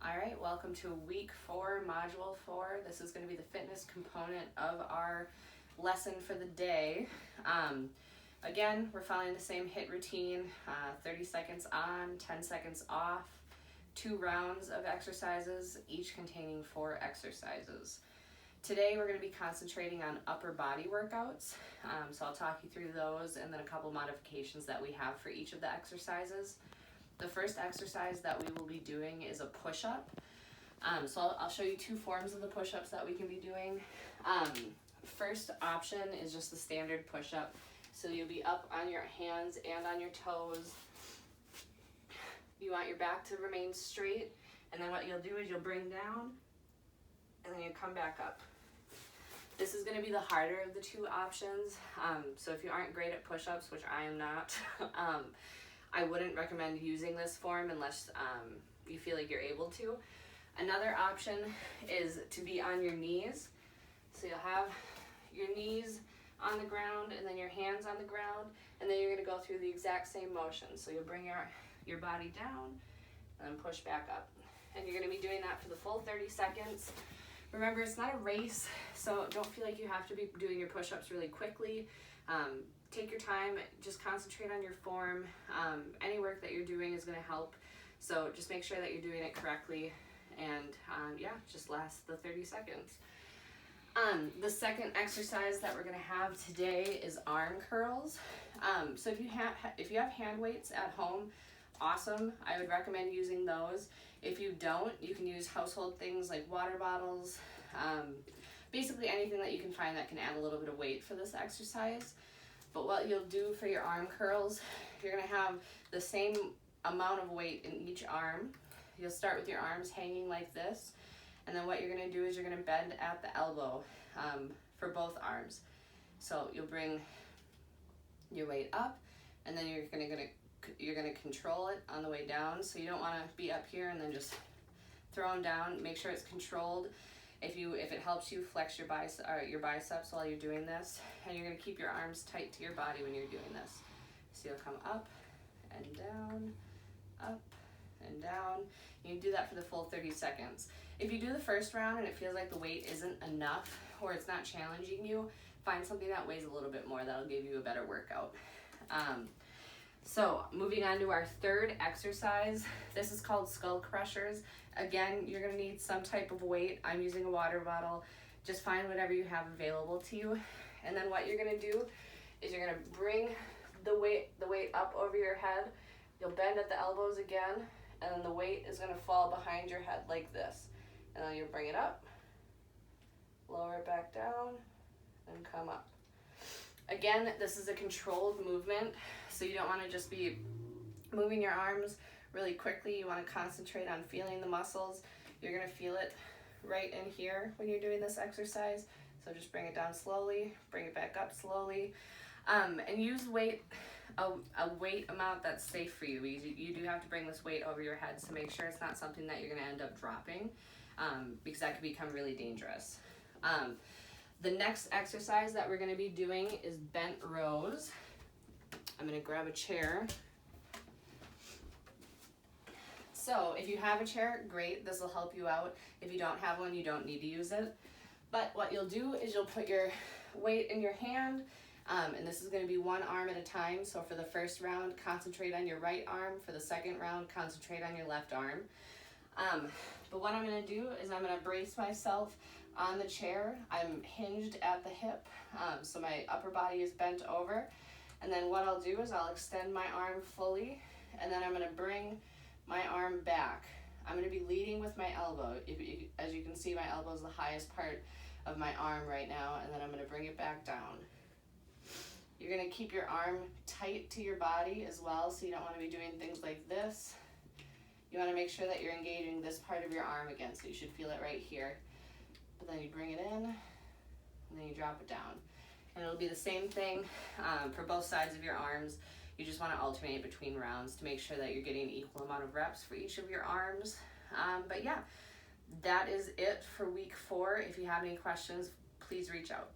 All right, welcome to week 4, module 4. This is going to be the fitness component of our lesson for the day. Again, we're following the same HIIT routine, 30 seconds on, 10 seconds off, 2 rounds of exercises, each containing 4 exercises. Today we're going to be concentrating on upper body workouts, so I'll talk you through those and then a couple modifications that we have for each of the exercises. The first exercise that we will be doing is a push-up. So I'll show you 2 forms of the push-ups that we can be doing. First option is just the standard push-up. So you'll be up on your hands and on your toes. You want your back to remain straight, and then what you'll do is you'll bring down, and then you come back up. This is going to be the harder of the 2 options. So if you aren't great at push-ups, which I am not, I wouldn't recommend using this form unless you feel like you're able to. Another option is to be on your knees. So you'll have your knees on the ground and then your hands on the ground, and then you're going to go through the exact same motion. So you'll bring your body down and then push back up. And you're going to be doing that for the full 30 seconds. Remember, it's not a race, so don't feel like you have to be doing your push-ups really quickly. Take your time, just concentrate on your form. Any work that you're doing is going to help, so just make sure that you're doing it correctly, and just last the 30 seconds. The second exercise that we're going to have today is arm curls. So if you have hand weights at home, awesome. I would recommend using those. If you don't, you can use household things like water bottles, basically anything that you can find that can add a little bit of weight for this exercise. But what you'll do for your arm curls, you're going to have the same amount of weight in each arm. You'll start with your arms hanging like this, and then what you're going to do is you're going to bend at the elbow for both arms. So you'll bring your weight up, and then you're going to control it on the way down. So you don't want to be up here and then just throw them down. Make sure it's controlled. If it helps you, flex your biceps while you're doing this, and you're going to keep your arms tight to your body when you're doing this. So you'll come up and down, up and down. You do that for the full 30 seconds. If you do the first round and it feels like the weight isn't enough or it's not challenging you, find something that weighs a little bit more. That'll give you a better workout. So moving on to our third exercise, this is called skull crushers. Again, you're going to need some type of weight. I'm using a water bottle. Just find whatever you have available to you. And then what you're going to do is you're going to bring the weight up over your head. You'll bend at the elbows again, and then the weight is going to fall behind your head like this. And then you'll bring it up, lower it back down, and come up. Again, this is a controlled movement, so you don't want to just be moving your arms really quickly. You want to concentrate on feeling the muscles. You're going to feel it right in here when you're doing this exercise. So just bring it down slowly, bring it back up slowly, and use a weight amount that's safe for you. You do have to bring this weight over your head, so make sure it's not something that you're going to end up dropping, because that could become really dangerous. The next exercise that we're going to be doing is bent rows. I'm going to grab a chair. So if you have a chair, great, this will help you out. If you don't have one, you don't need to use it. But what you'll do is you'll put your weight in your hand, and this is going to be one arm at a time. So for the first round, concentrate on your right arm. For the second round, concentrate on your left arm. But what I'm going to do is I'm going to brace myself on the chair. I'm hinged at the hip, so my upper body is bent over. And then what I'll do is I'll extend my arm fully, and then I'm going to bring my arm back. I'm going to be leading with my elbow. As you can see, my elbow is the highest part of my arm right now, and then I'm going to bring it back down. You're going to keep your arm tight to your body as well, so you don't want to be doing things like this. You want to make sure that you're engaging this part of your arm again, so you should feel it right here. But then you bring it in, and then you drop it down. And it'll be the same thing for both sides of your arms. You just want to alternate between rounds to make sure that you're getting an equal amount of reps for each of your arms. But yeah, that is it for week 4. If you have any questions, please reach out.